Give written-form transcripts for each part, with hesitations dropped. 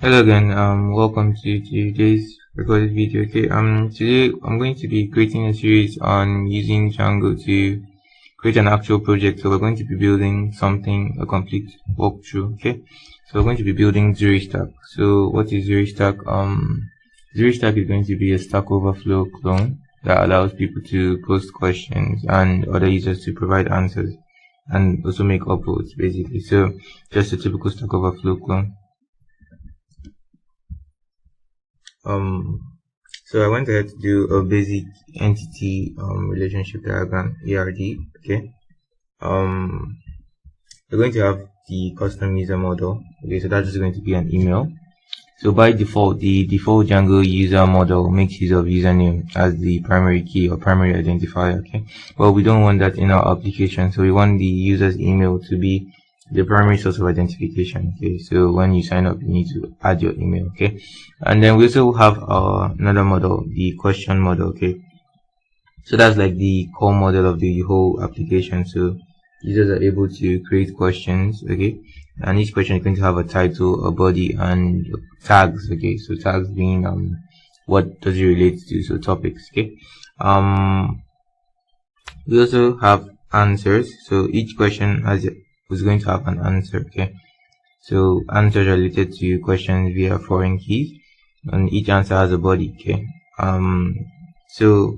Hello again, welcome to today's recorded video. Okay, today I'm going to be creating a series on using Django to create an actual project. So we're going to be building something, a complete walkthrough. Okay, so we're going to be building Zero Stack. So what is Zero Stack? Zero Stack is going to be a Stack Overflow clone that allows people to post questions and other users to provide answers and also make upvotes basically. So just a typical Stack Overflow clone. um so I went ahead to do a basic entity relationship diagram, ARD. Okay, we're going to have the custom user model. Okay, so that's just going to be an email. So by default, the default Django user model makes use of username as the primary key or primary identifier. Okay, well, we don't want that in our application, so we want the user's email to be the primary source of identification. Okay, so when you sign up, you need to add your email. Okay, and then we also have another model, the question model. Okay, so that's like the core model of the whole application. So users are able to create questions. Okay, and each question is going to have a title, a body, and tags. Okay, so tags being what does it relate to, so topics. Okay, we also have answers. So each question is going to have an answer. Okay, so answers are related to questions via foreign keys, and each answer has a body. Okay, so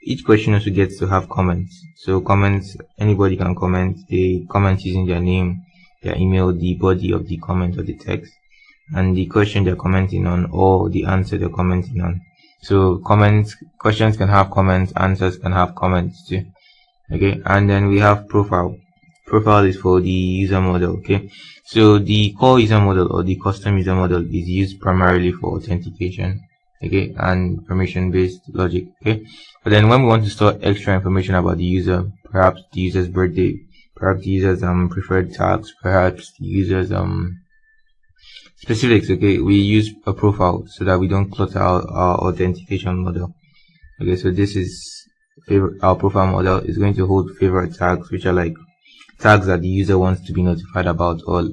each question also gets to have comments. So comments, anybody can comment. They comment using their name, their email, the body of the comment or the text, and the question they're commenting on, or the answer they're commenting on. So questions can have comments, answers can have comments too. Okay, and then we have profile. Profile is for the user model. Okay, so the core user model or the custom user model is used primarily for authentication. Okay, and permission based logic. Okay, but then when we want to store extra information about the user, perhaps the user's birthday, perhaps the user's preferred tags, perhaps the user's specifics, okay, we use a profile so that we don't clutter our authentication model. Okay, so this is our profile model is going to hold favorite tags, which are like tags that the user wants to be notified about, or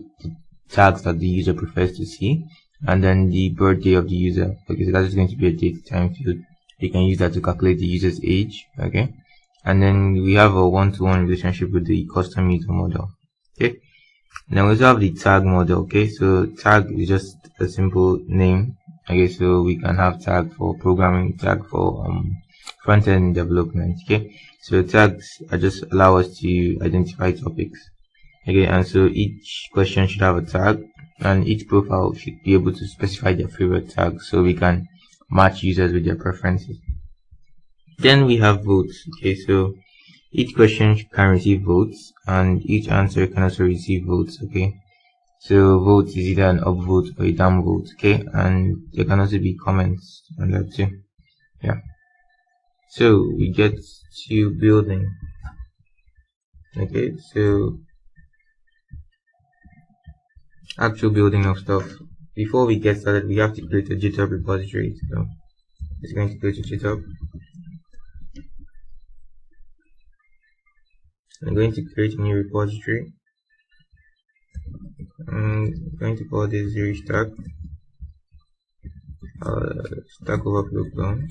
tags that the user prefers to see, and then the birthday of the user. Okay, so that is going to be a date time field. You can use that to calculate the user's age. Okay, and then we have a one-to-one relationship with the custom user model. Okay, now we also have the tag model. Okay, so tag is just a simple name. Okay, so we can have tag for programming, tag for front-end development. Okay, so tags are just allow us to identify topics. Okay, and so each question should have a tag, and each profile should be able to specify their favorite tag, so we can match users with their preferences. Then we have votes. Okay, so each question can receive votes, and each answer can also receive votes. Okay, so votes is either an upvote or a downvote. Okay, and there can also be comments on that too. Yeah, so we get to building. Okay, so actual building of stuff. Before we get started, we have to create a GitHub repository. So it's going to go to GitHub. I'm going to create a new repository. I'm going to call this Zero Stack Stack Overflow clone.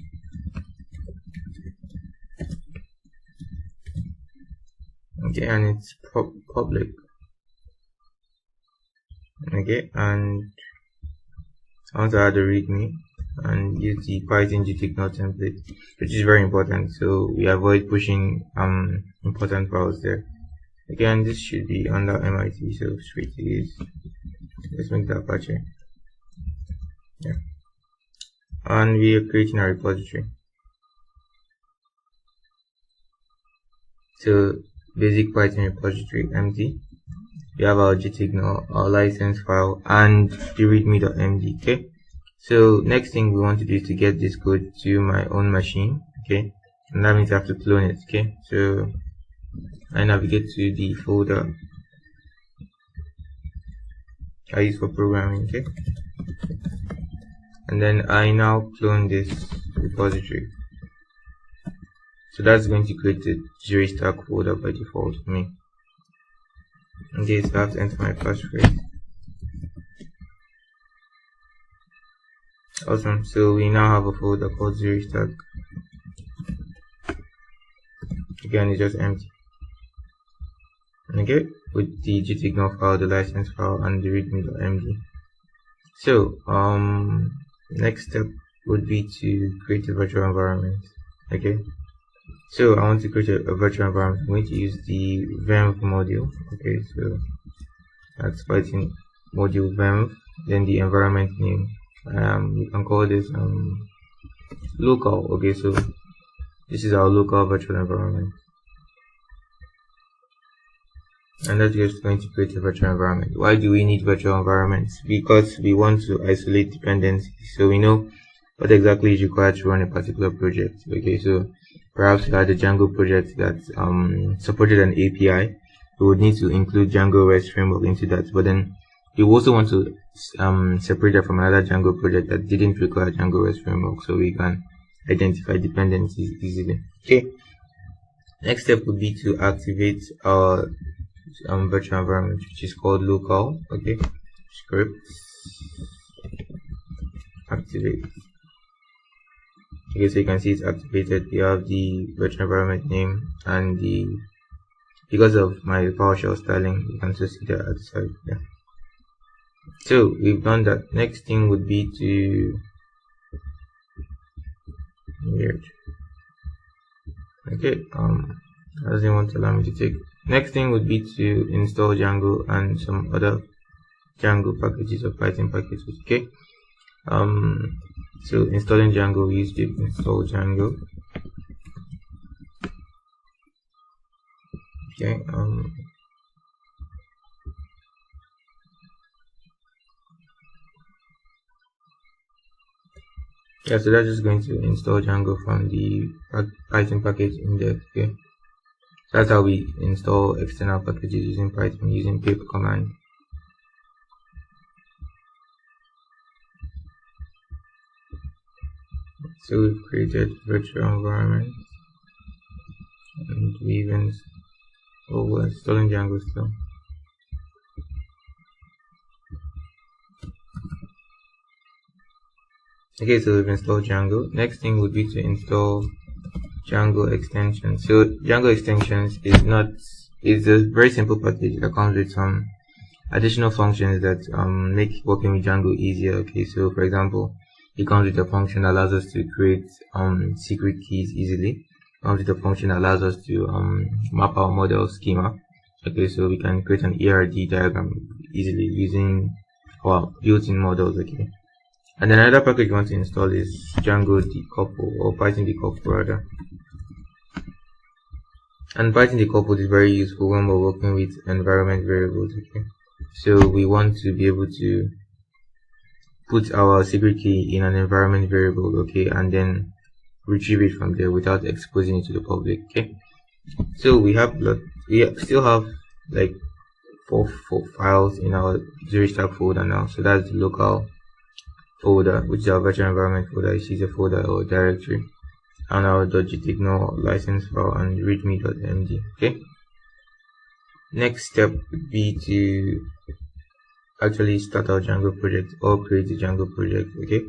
Okay, and it's public. Okay, and I want to add a readme and use the Python gtignore template, which is very important, so we avoid pushing important files there. Again, this should be under MIT, so straight to use. Let's make that Apache. Yeah, and we are creating a repository. So basic Python repository empty. We have our gtignore, our license file, and the readme.md. Okay, so next thing we want to do is to get this code to my own machine. Okay, and that means I have to clone it. Okay, so I navigate to the folder I use for programming. Okay, and then I now clone this repository. So that's going to create the Zero Stack folder by default for me. Okay, so I have to enter my passphrase. Awesome. So we now have a folder called zero stack. Again, it's just empty. Okay, with the gtignore file, the license file, and the readme.md. So next step would be to create a virtual environment. Okay, so I want to create a virtual environment. I'm going to use the venv module. Okay, so that's Python module venv, then the environment name. We can call this local. Okay, so this is our local virtual environment, and that's just going to create a virtual environment. Why do we need virtual environments? Because we want to isolate dependencies, so we know what exactly is required to run a particular project. Okay, so perhaps we had a Django project that supported an API. We would need to include Django REST framework into that, but then we also want to separate that from another Django project that didn't require Django REST framework, so we can identify dependencies easily. Okay, next step would be to activate our virtual environment, which is called local. Okay, script activate. Okay, so you can see it's activated. We have the virtual environment name and the, because of my PowerShell styling, you can just see that at the side. Yeah. So we've done that. Next thing would be to weird. Okay, doesn't want to allow me to take. Next thing would be to install Django and some other Django packages or Python packages. Okay. So installing Django, we use pip install Django. Okay. Yeah, so that's just going to install Django from the Python package index. Okay. That's how we install external packages using Python, using pip command. So we've created virtual environment, and we even we're installing Django still. Okay, so we've installed Django. Next thing would be to install Django extensions. So Django extensions is a very simple package that comes with some additional functions that make working with Django easier. Okay, so for example, it comes with a function that allows us to create secret keys easily. It comes with a function that allows us to map our model schema. Okay, so we can create an ERD diagram easily using our built-in models. Okay, and then another package you want to install is Django decouple, or Python decouple rather. And Python decoupled is very useful when we're working with environment variables. Okay, so we want to be able to put our secret key in an environment variable, okay, and then retrieve it from there without exposing it to the public. Okay, so we still have like four files in our zero stack folder now. So that's the local folder, which is our virtual environment folder. This is a folder or directory, and our .gtignore license file and readme.md. Okay, next step would be to actually start our Django project or create a Django project. Okay,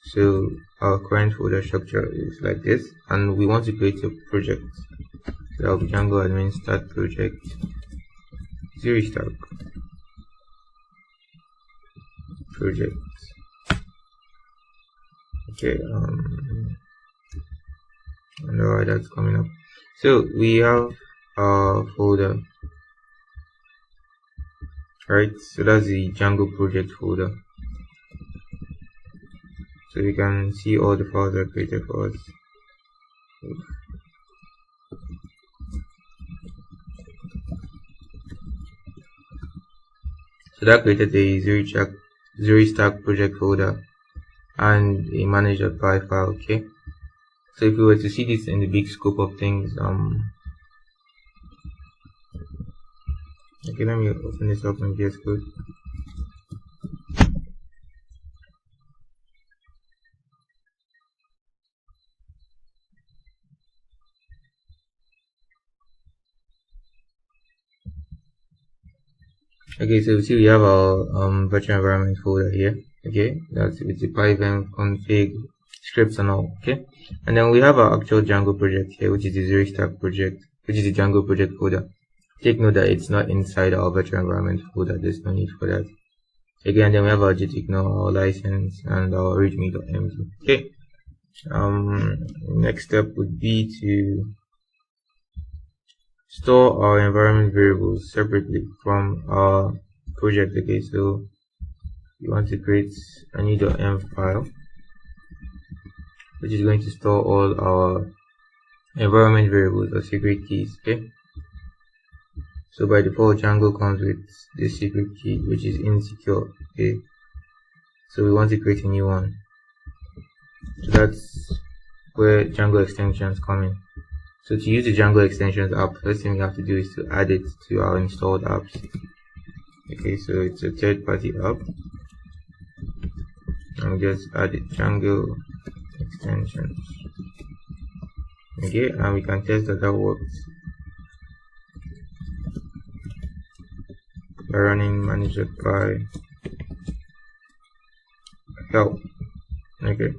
so our current folder structure is like this, and we want to create a project. So I'll be Django admin start project zero stack project. Okay, I don't know why that's coming up. So we have our folder, right? So that's the Django project folder. So we can see all the files that are created for us. So that created a zero stack project folder and a manage.py file. Okay, so if we were to see this in the big scope of things, okay, let me open this up in VS Code. Okay, so we see we have our virtual environment folder here. Okay, that's with the python config scripts and all. Okay, and then we have our actual Django project here, which is the zero stack project, which is the Django project folder. Take note that it's not inside our virtual environment folder. There's no need for that. Again, then we have our gtignore, our license, and our readme.md. Okay. Next step would be to store our environment variables separately from our project. Okay, so you want to create a new .env file, which is going to store all our environment variables or secret keys. Okay, so by default Django comes with this secret key, which is insecure. Okay, so we want to create a new one. So that's where Django extensions come in. So to use the Django extensions app, first thing we have to do is to add it to our installed apps. Okay, so it's a third-party app. And we just add it Django extensions. Okay, and we can test that works by running manager by help. Okay,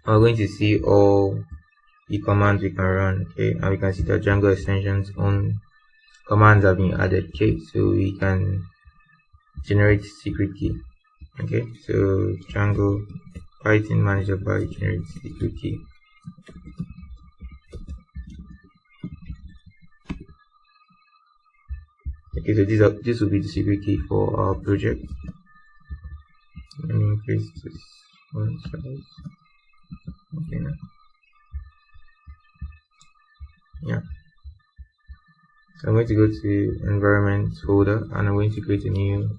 we're going to see all the commands we can run. Okay, and we can see that Django extensions on commands have been added. Okay, so we can generate secret key. Okay, so Django Python manager by generate secret key. Okay, so this will be the secret key for our project. Let me increase this one size. Okay, now. Yeah. So I'm going to go to environment folder and I'm going to create a new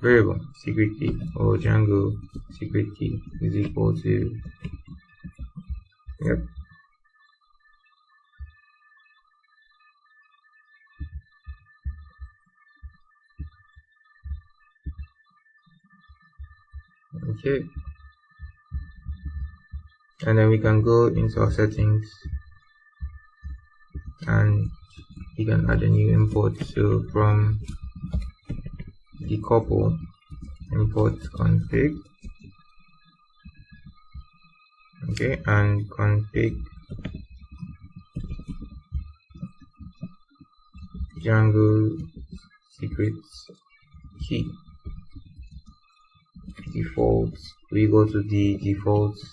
variable, secret key, or Django secret key is equal to, yep. Okay, and then we can go into our settings and you can add a new import. So from the couple, import config, okay, and config Django secrets key defaults. We go to the defaults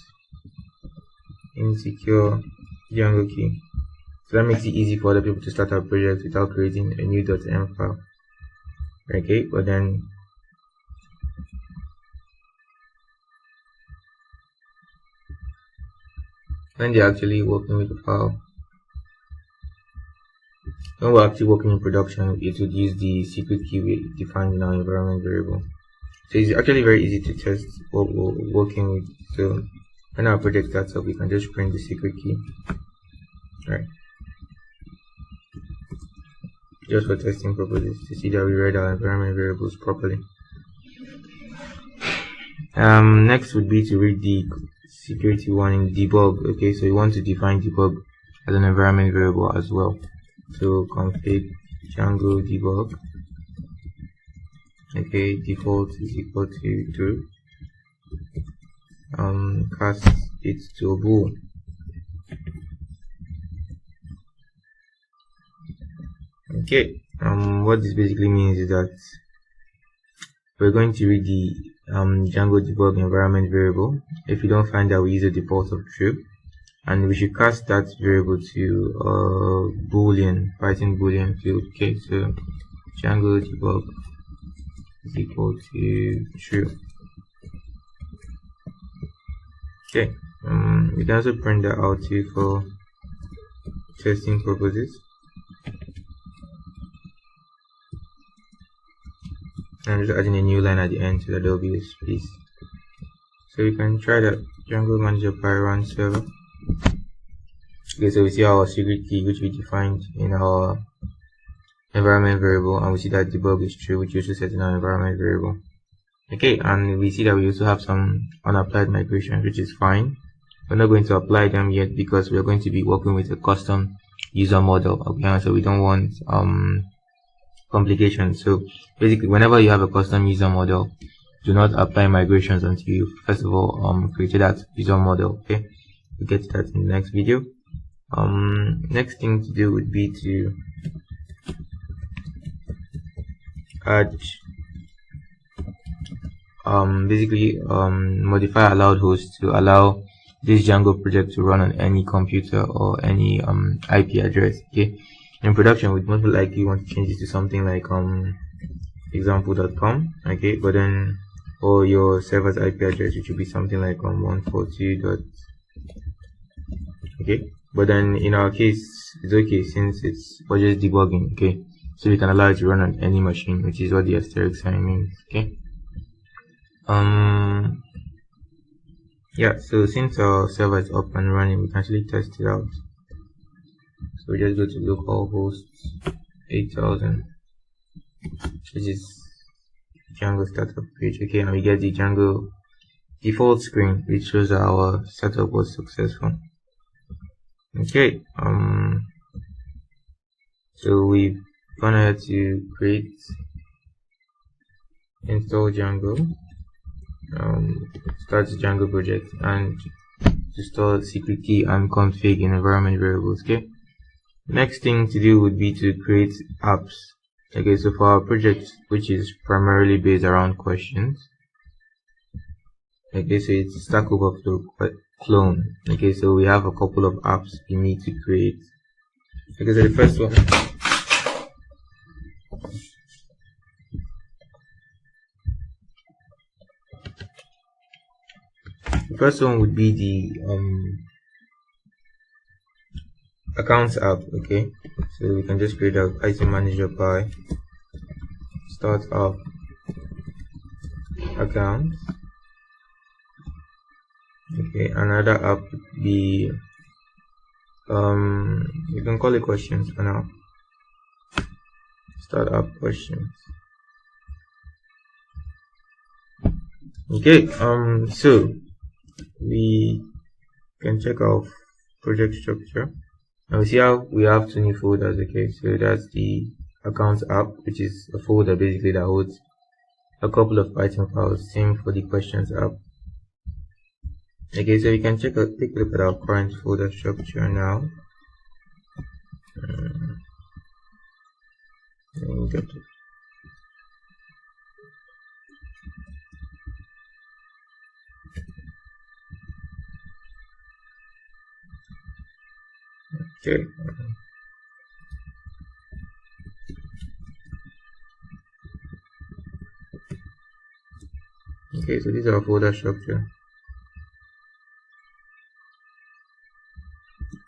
insecure Django key. So that makes it easy for other people to start our project without creating a new .env file. Okay, but then when they're actually working with the file, when we're actually working in production, it would use the secret key we defined in our environment variable. So it's actually very easy to test what we're working with. So when our project starts up, we can just print the secret key. Right. Just for testing purposes to see that we read our environment variables properly. Next would be to read the security warning debug. Okay, so you want to define debug as an environment variable as well. So config Django debug. Okay, default is equal to true. Cast it to a bool. Okay, what this basically means is that we're going to read the Django debug environment variable. If you don't find that, we use a default of true, and we should cast that variable to boolean, Python boolean field. Okay, so Django debug is equal to true. Okay, we can also print that out too for testing purposes. I'm just adding a new line at the end so that there will be a space. So we can try that Django manager by run server. Okay, so we see our secret key which we defined in our environment variable, and we see that debug is true, which we also set in our environment variable. Okay, and we see that we also have some unapplied migrations, which is fine. We're not going to apply them yet because we're going to be working with a custom user model. Okay, so we don't want complications. So basically, whenever you have a custom user model, do not apply migrations until you first of all created that user model. Okay, we'll get to that in the next video. Next thing to do would be to add basically modify allowed host to allow this Django project to run on any computer or any IP address. Okay, in production we'd most likely want to change this to something like example.com. okay, but then or your server's IP address, which would be something like 142. Okay, but then in our case it's okay since we're just debugging. Okay, so we can allow it to run on any machine, which is what the asterisk sign means. Okay, yeah, so since our server is up and running, we can actually test it out. So we just go to localhost 8000, which is Django startup page. Okay, and we get the Django default screen, which shows that our setup was successful. Okay, so we've gone ahead to create install Django, start the Django project, and to store secret key and config in environment variables. Okay, next thing to do would be to create apps. Okay, so for our project, which is primarily based around questions, okay, so it's Stack Overflow clone. Okay, so we have a couple of apps we need to create. Okay, so the first one would be the accounts app. Okay, so we can just create a item manager by start up accounts. Okay, another app would be you can call it questions for now. Start up questions. Okay, so we can check our project structure and we see how we have two new folders. Okay, so that's the accounts app, which is a folder basically that holds a couple of item files. Same for the questions app. Okay, so we can take a look at our current folder structure now. Okay. Okay, so this is our folder structure.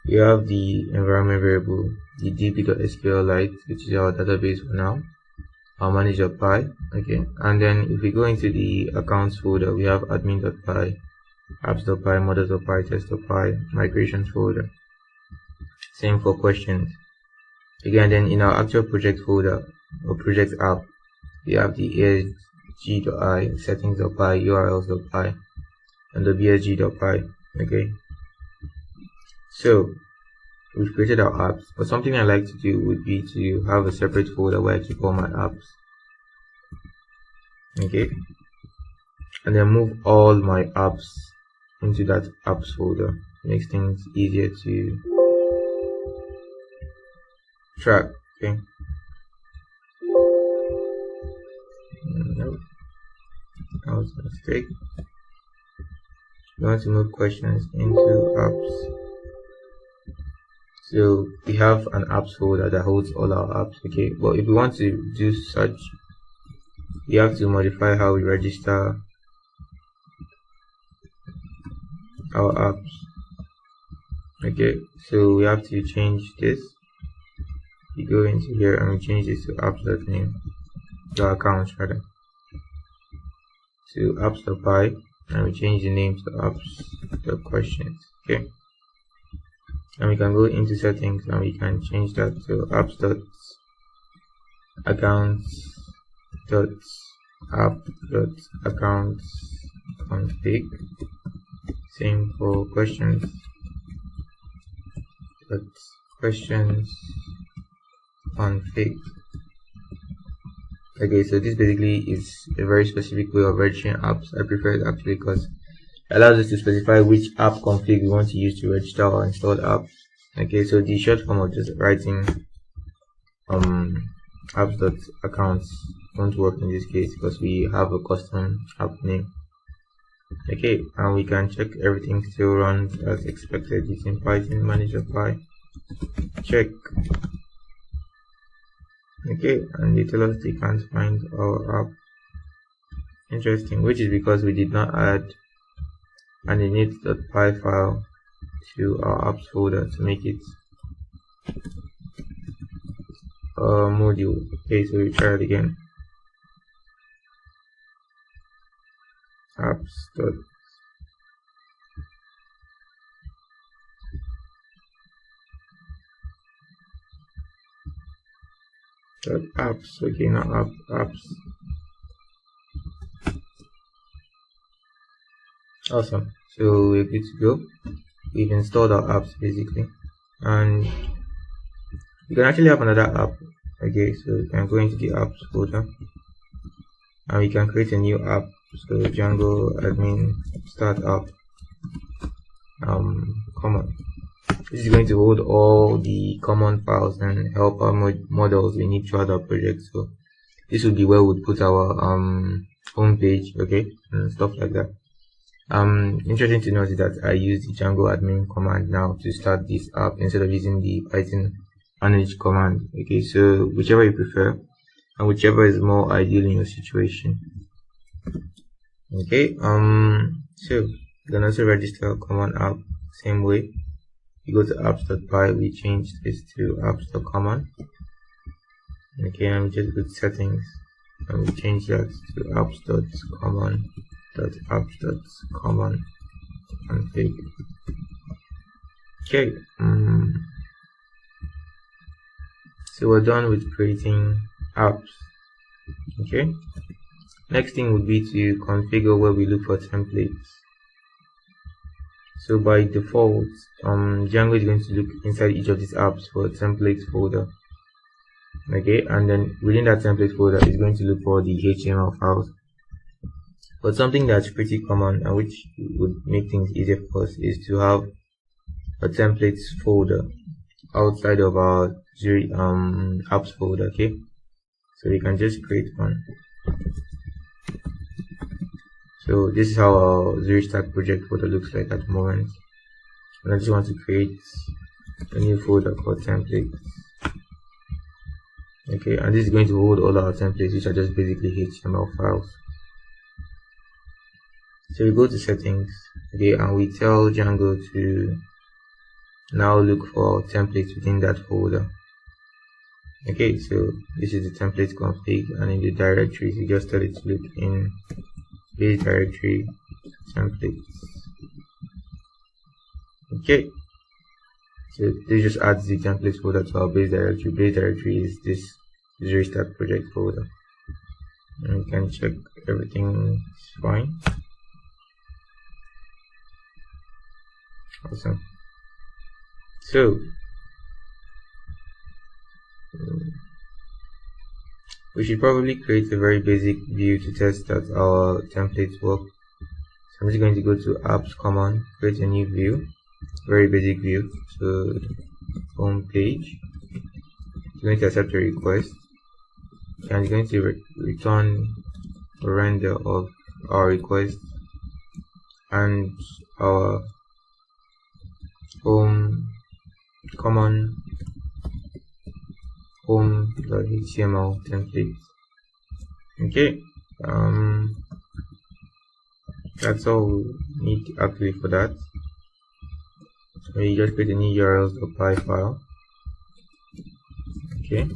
We have the environment variable, the db.sqlite, which is our database for now, our manager.py. Okay, and then if we go into the accounts folder, we have admin.py, apps.py, models.py, test.py, migrations folder. Same for questions. Again, then in our actual project folder or project app, we have the asg.i, settings.py, urls.py, and the bsg.py. Okay, so we've created our apps, but something I like to do would be to have a separate folder where I keep all my apps. Okay, and then move all my apps into that apps folder. Makes things easier to track. Okay, no, that was a mistake. We want to move questions into apps. So we have an apps folder that holds all our apps. Okay, but if we want to do such, we have to modify how we register our apps. Okay, so we have to change this. We go into here and we change this to apps.name, the accounts rather, to apps.py, and we change the name to apps.questions. Okay, and we can go into settings and we can change that to apps.accounts.app.accounts.config. Same for questions. Questions config. Okay, so this basically is a very specific way of registering apps. I prefer it actually because it allows us to specify which app config we want to use to register our installed app. Okay, so the short form of just writing apps.accounts won't work in this case because we have a custom app name. Okay, and we can check everything still runs as expected using Python manager file. Check. Okay, and they tell us they can't find our app. Interesting, which is because we did not add an init.py file to our apps folder to make it module. Okay, so we try it again. Apps. Apps. Okay, now apps. Awesome. So we're good to go. We've installed our apps basically, and you can actually have another app. Okay, so you can go into the apps folder and we can create a new app. So Django admin start app common. This is going to hold all the common files and helper models we need throughout our project. So this would be where we'd put our home page, okay, and stuff like that. Interesting to note is that I use the Django admin command now to start this app instead of using the Python manage command. Okay, so whichever you prefer and whichever is more ideal in your situation. Okay, so you can also register a common app same way. You go to apps.py, we change this to apps.common. Okay, and we just go to settings and we change that to apps.common.apps.common config. Okay, so we're done with creating apps. Okay, next thing would be to configure where we look for templates. So by default, Django is going to look inside each of these apps for a templates folder. Okay, and then within that template folder is going to look for the HTML files. But something that's pretty common and which would make things easier for us is to have a templates folder outside of our apps folder. Okay, so we can just create one. So this is how our Zero Stack project folder looks like at the moment. And I just want to create a new folder called templates. Okay, and this is going to hold all our templates, which are just basically HTML files. So we go to settings, okay, and we tell Django to now look for templates within that folder. Okay, so this is the template config, and in the directories, you just tell it to look in base directory templates. Okay, so this just adds the templates folder to our base directory. Base directory is this Zero Stack project folder, and we can check everything is fine. Awesome. So we should probably create a very basic view to test that our templates work. So I'm just going to go to apps command, create a new view, very basic view. So home page, it's going to accept a request, and it's going to return a render of our request and our home common home.html template. Okay, that's all we need actually for that. So you just create a new urls.py file. Okay,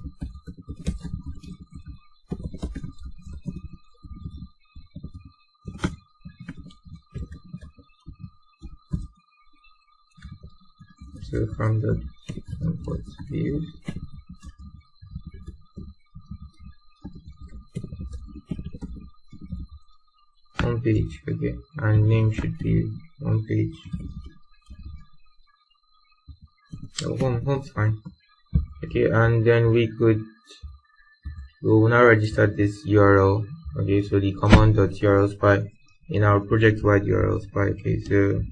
so from the import view, home page, okay, and name should be home page. So home's fine. Okay, and then we could We will now register this URL. Okay, so the command.url spy in our project wide URL spy. Okay, so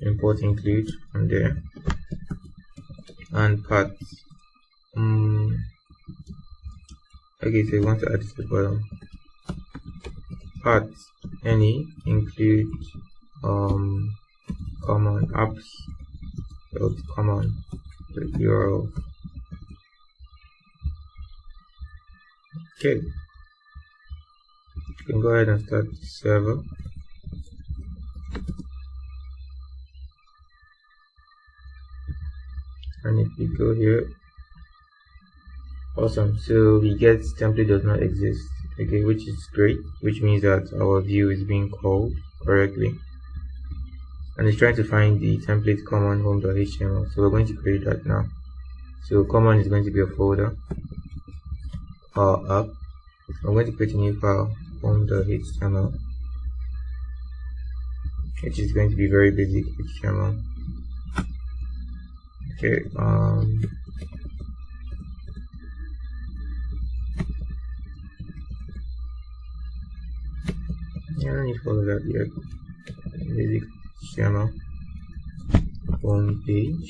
import include from there and path. Okay, so we want to add this to the bottom. Path any include common apps dot common URL. Okay, you can go ahead and start the server. And if we go here, awesome, so we get template does not exist. Okay, which is great, which means that our view is being called correctly, and it's trying to find the template common home.html. So we're going to create that now. So common is going to be a folder app. I'm going to create a new file, home.html, which is going to be very basic HTML. Okay, I don't need to follow that yet. Basic HTML home page.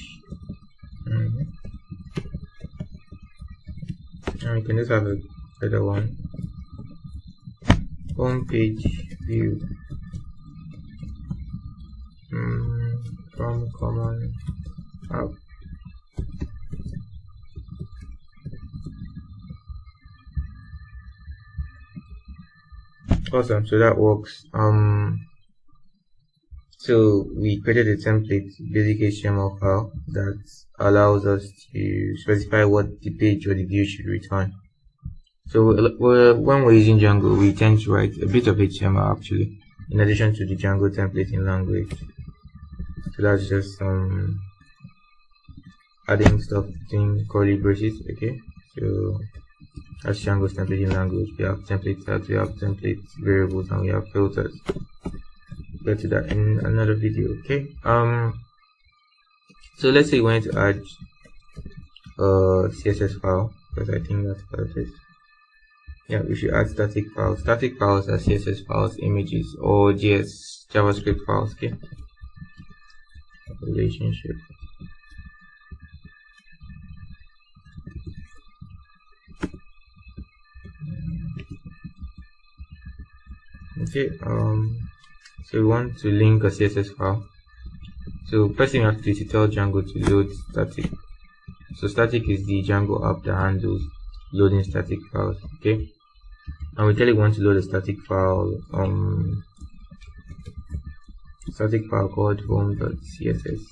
And we can just have a better one. Home page view from common app. Awesome, so that works. So we created a template basic HTML file that allows us to specify what the page or the view should return. So when we're using Django, we tend to write a bit of HTML actually, in addition to the Django templating language. So that's just adding stuff between curly braces. Okay, so that's Django's templating language. We have template tags, we have template variables, and we have filters. Get to that in another video. Okay, so let's say we want to add a CSS file, because I think that's what it is. Yeah, we should add static files. Static files are CSS files, images, or JavaScript files. Okay, relationship. Okay, so we want to link a CSS file. So first thing we have to do is to tell Django to load static. So static is the Django app that handles loading static files. Okay, and we tell it we want to load a static file called home.css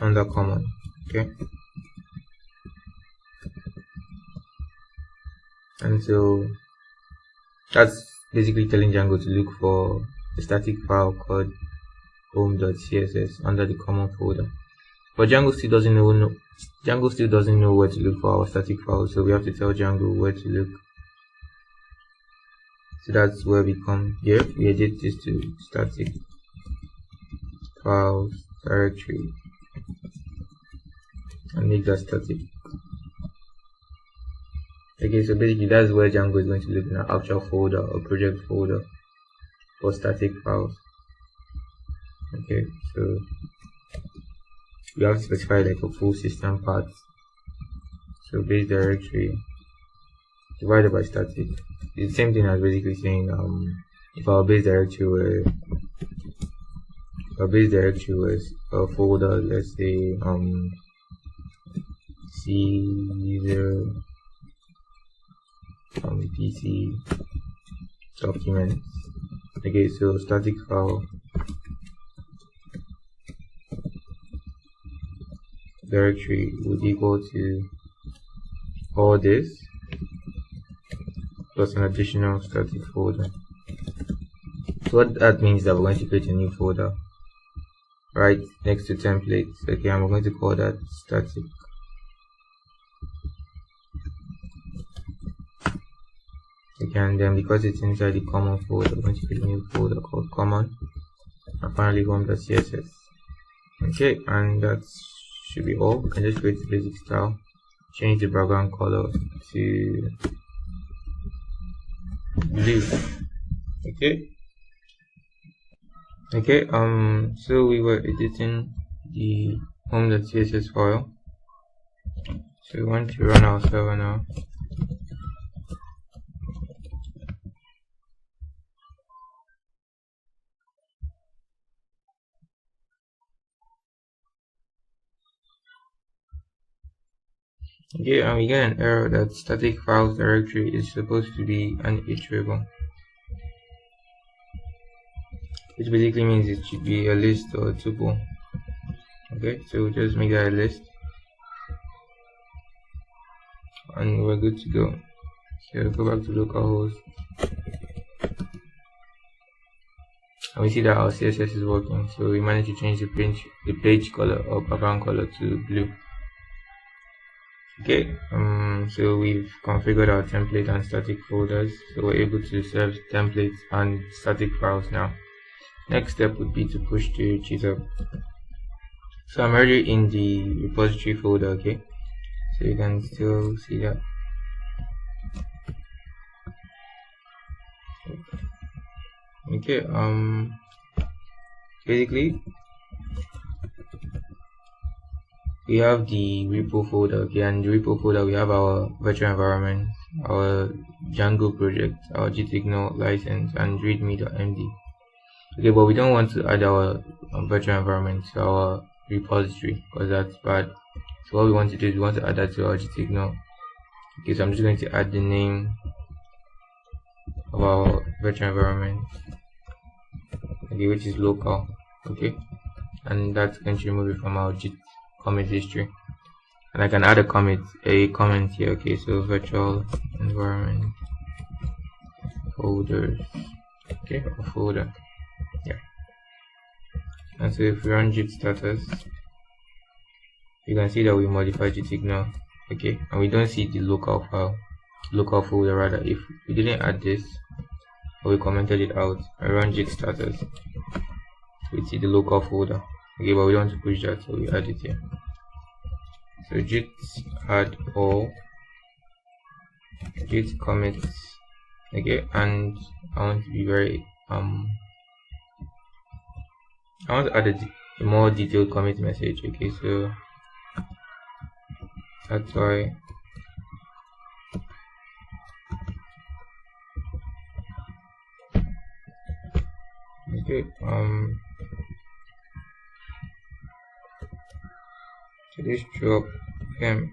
under common. Okay, and so that's basically telling Django to look for a static file called home.css under the common folder. But Django still doesn't know where to look for our static files, so we have to tell Django where to look. So that's where we come here. We edit this to static files directory and make that static. Okay, so basically that's where Django is going to look in our actual folder or project folder for static files. Okay, so we have to specify like a full system path. So base directory divided by static. It's the same thing as basically saying if our base directory was a folder, let's say C0 PC documents. Okay, so static file directory would equal to all this plus an additional static folder. So what that means is that we're going to create a new folder right next to templates. Okay, and we're going to call that static. Okay, and then because it's inside the common folder, we're going to create a new folder called common, and finally home.css. Okay, and that should be all. We can just create the basic style, change the background color to blue. Okay, so we were editing the home.css file, so we want to run our server now. Okay, and we get an error that static files directory is supposed to be an iterable, which basically means it should be a list or a tuple. Okay, so we'll just make that a list and we're good to go. So go back to localhost and we see that our CSS is working. So we managed to change the page color or background color to blue. Okay, so we've configured our template and static folders, so we're able to serve templates and static files now. Next step would be to push the cheat up. So I'm already in the repository folder. Okay, so you can still see that. Okay, basically we have the repo folder. Okay, and the repo folder we have our virtual environment, our Django project, our gitignore license, and readme.md. Okay, but we don't want to add our virtual environment to our repository because that's bad. So what we want to do is we want to add that to our gitignore. Okay, so I'm just going to add the name of our virtual environment, okay, which is local. Okay, and that's going to remove it from our git commit history, and I can add a comment here. Okay, so virtual environment folders, okay, or folder, yeah. And so if we run git status, you can see that we modified gitignore. Okay, and we don't see the local folder. Rather, if we didn't add this or we commented it out and run git status, we see the local folder. Okay, but we don't want to push that, so we add it here. So git add all, git commits. Okay, and I want to be very I want to add a more detailed commit message. Okay, so that's why okay, so this drop vim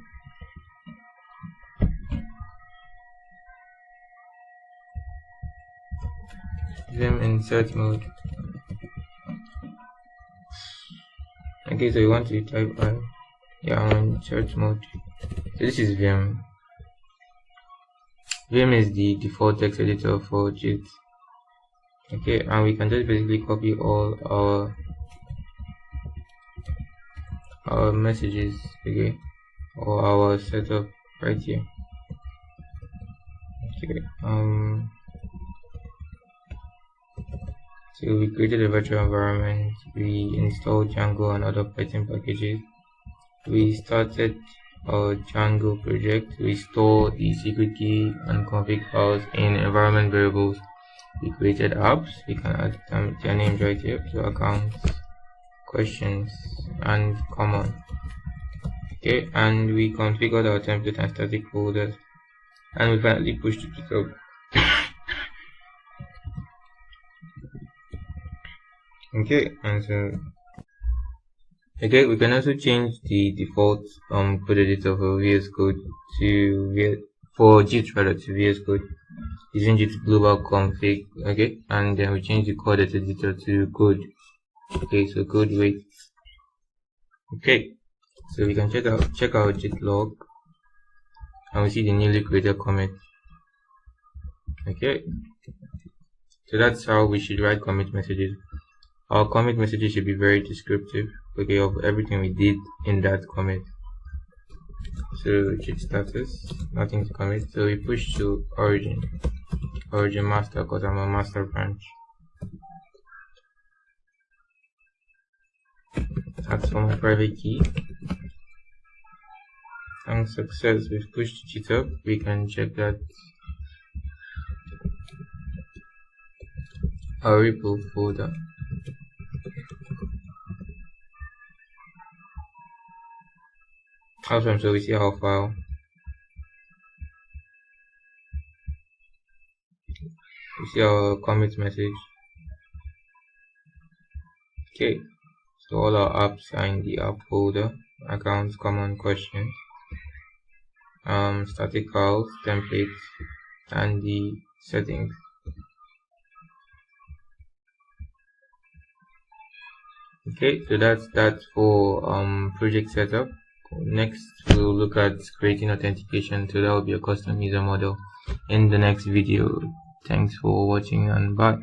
insert mode. Okay, so you want to type I'm in insert mode. So this is vim. Vim is the default text editor for git. Okay, and we can just basically copy all our messages, okay, or our setup right here. Okay, so we created a virtual environment, we installed Django and other Python packages, we started our Django project, we store the secret key and config files in environment variables, we created apps, we can add their names right here, so accounts, questions, and common. Okay, and we configured our template and static folders, and we finally pushed it up. Okay, and so we can also change the default code editor for VS Code for git rather to VS Code using git global config. Okay, and then we change the code editor to code. Okay, so code wait. Okay, so we can check our git log and we see the newly created commit. Okay, so that's how we should write commit messages. Our commit messages should be very descriptive, okay, of everything we did in that commit. So git status, nothing to commit, so we push to origin master because I'm a master branch. That's for my private key. success. We've pushed it up. We can check that our repo folder. Awesome. So we see our file. We see our commit message. Okay. So all our apps are in the app folder. Accounts, common, questions, static files, templates, and the settings. Okay, so that's that for project setup. Next we'll look at creating authentication, so that will be a custom user model in the next video. Thanks for watching and bye.